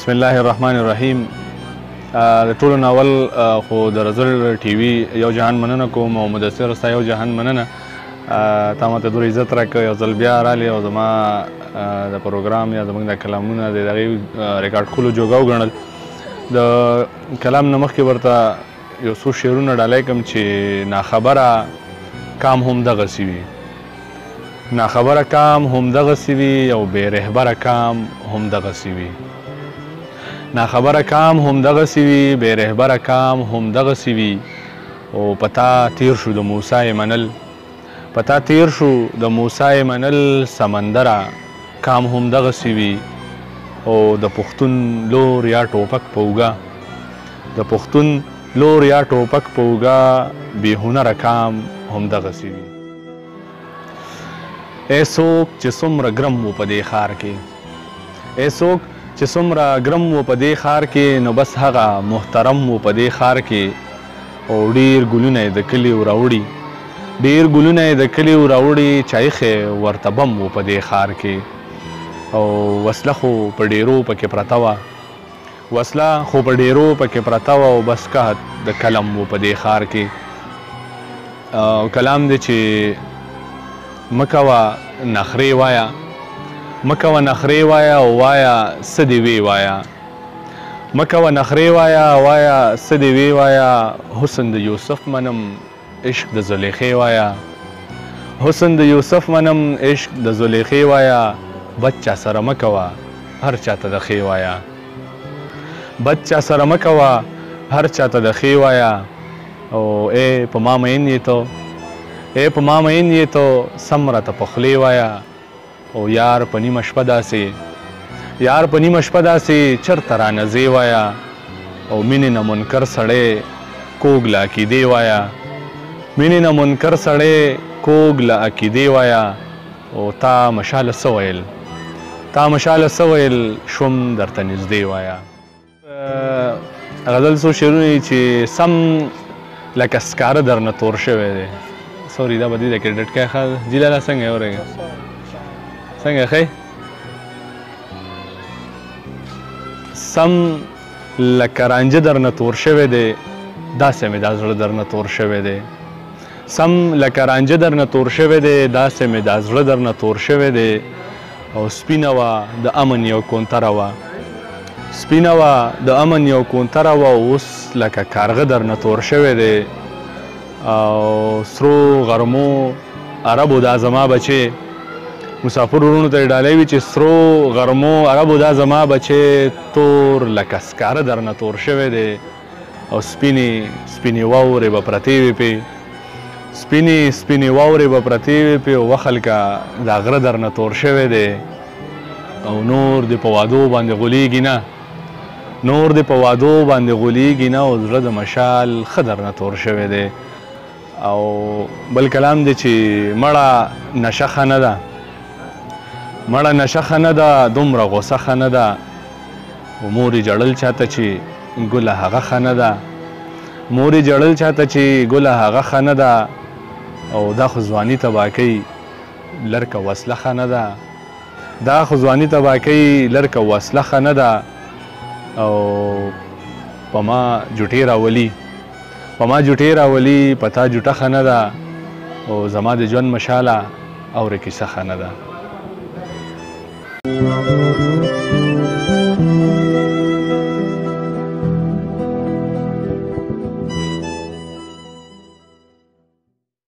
بسم الله الرحمن الرحیم. د ټولو ناول خو د رزل ټي وي یو جهان مننه کوم او مدثر ستا یو جهان مننه. تا ماته دومره عزت راکړ، یو ځل بیا راغلې او زما د پروګرام یا زموږ د کلامونه د هغې ریکارډ کولو جوګه وګڼل. د کلام نه مخکې ورته یو څو شعرونه ډالۍ کړم چې ناخبره کام هم دغسې وي، ناخبره کام هم دغسې وي او بې رهبره کام هم دغسې وي. ناخبره کام هم دغسې وي، بې رهبره کام هم دغسې وي. او پتا تیر شو د موسی منل، پتا تیر شو د موسی منل، سمندره کام هم دغسې وي. او د پښتون لور یا ټوپک په اوږه، د پښتون لور یا ټوپک په اوږه، بې هنره کام هم دغسې وي. ای څوک چې څومره ګرم و په دې ښار کې، ای څوک چې څومره ګرم و په دې ښار کې، نو بس هغه محترم و په دې ښار کې. او ډېر ګلونه یې د کلیو راوړي، ډېر ګلونه یې د کلیو راوړي، چې ایښی ورته بم و په دې ښار کې. او وسله خو په ډېرو پکې پرته وه، وسله خو په ډېرو پکې پرته وه، او بس قحط د کلم و په دې ښار کې. او کلام دی چې مه کوه نخرې وایه، مه کوه نخرې وایه او وایه څه دې وی وایه، مه کوه نخرې وایه وایه څه دې وی وایه. حسن د یوسف منم عشق د زلیخې وایه، حسن د یوسف منم عشق د زلیخې وایه. بد چا سره مه کوه هر چاته د ښې وایه، بد چا سره مه کوه هر چاته د ښې وایه. او ای په ما مین یې ته، ای په ما مین یې ته، سم راته په خولې وایه. او یار په نیمه شپه داسې، یار په نیمه شپه داسې چرته رانه ځې وایه. او مینې نه منکر سړی کوږ له عقیدې وایه، مینې نه منکر سړی کوږ له عقیدې وایه. او تا مشاله څه ویل، تا مشاله څه ویل، شوم درته نږدې وایه. غزل څو شعرونه چې سم لکه سکاره درنه تور شوی دی. سوري دا به دې د کریډټ کوې ښه جي لاله څنګه یې ورېږه څنګه ښې سم لکه رانجه درنه تور شوی دی، داسې مې دا زړه درنه تور شوی دی. سم لکه رانجه درنه تور شوی دی، داسې مې دا زړه درنه تور شوی دی. او سپینه وه د امن یو کونتره وه، سپینه وه د امن یو کونتره وه، اوس لکه کارغه درنه تور شوی دی. او سرو غرمو عربو دا زما بچې، مسافر ورونو ته یې ډالۍ وي چې سرو غرمو عربو دا زما بچې، تور لکه سکاره درنه تور شوی دی. او سپینې سپینې واورې به پرتې وي پې، سپینې سپینې واورې به پرتې وي پې، او وخلکه دا غره درنه تور شوی دی. او نور دې په وادو باندې غولیږي نه، نور دې په وادو باندې غولیږي نه، او زړه د مشال ښه درنه تور شوی دی. او بل کلام دی چې مړه نشه ښه نه ده، مړه نشه ښه نه ده، دومره غوسه ښه نه ده. او مور یې جړل چاته چې ګله هغه ښه نه ده، مور یې جړل چاته چې ګله هغه ښه نه ده. او دا خو ځواني تباه کوي لرکه وسله ښه نه ده، دا خو ځواني تباه کوي لرکه وسله ښه نه ده. او په ما جوټې راولي، په ما جوټې راولي، په تا جوټه ښه نه ده. او زما د ژوند مشاله اورې کیسه ښه نه ده.